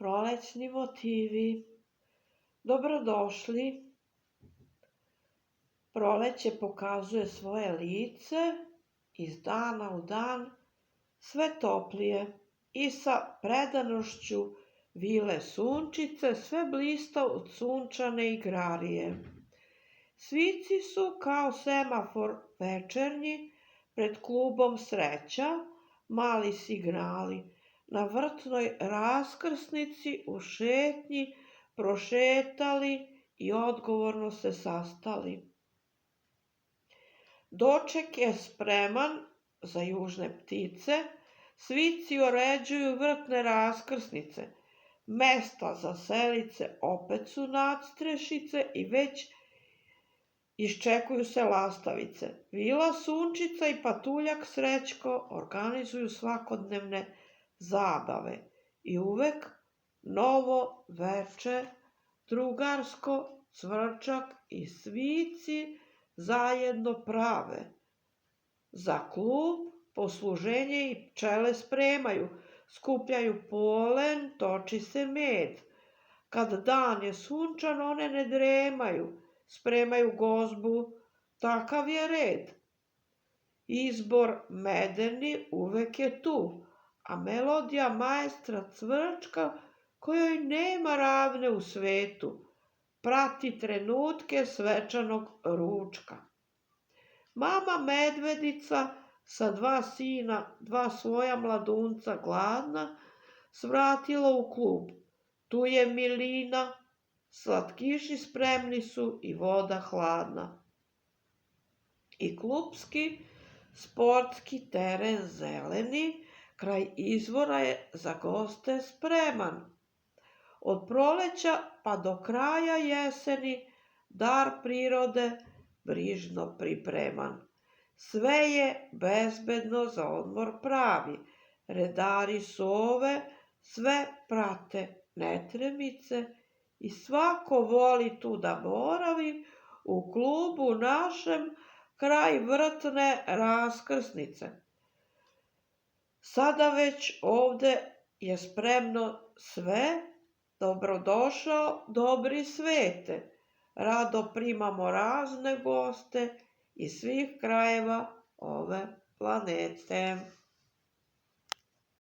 prolećni motivi. Dobrodošli. Proleće pokazuje svoje lice iz dana u dan sve toplije i sa predanošću vile sunčice sve blista od sunčane igrarije. Svici su kao semafor večernji pred klubom Sreća, mali signali, na vrtnoj raskrsnici u šetnji prošetali i odgovorno se sastali. Doček je spreman za južne ptice, svici uređuju vrtne raskrsnice, mesta za selice opet su nadstrešice i već iščekuju se lastavice. Vila Sunčica i patuljak Srećko organizuju svakodnevne zabave i uvek novo veče, drugarsko, Cvrčak i svici zajedno prave. Za klub posluženje i pčele spremaju, skupljaju polen, toči se med. Kad dan je sunčan, one ne dremaju, spremaju gozbu, takav je red. Izbor medeni uvek je tu, a melodija maestra Cvrčka, kojoj nema ravne u svetu, prati trenutke svečanog ručka. Mama medvedica sa 2 sina, 2 svoja mladunca gladna, svratila u klub. Tu je milina, slatkiši spremni su i voda hladna. I klupski, sportski teren zeleni, kraj izvora je za goste spreman. Od proleća pa do kraja jeseni, dar prirode brižno pripreman. Sve je bezbedno za odmor pravi, redari sove, sve prate netremice i svako voli tu da boravi u klubu našem kraj vrtne raskrsnice. Sada već ovde je spremno sve, dobrodošao dobri svete, rado primamo razne goste iz svih krajeva ove planete.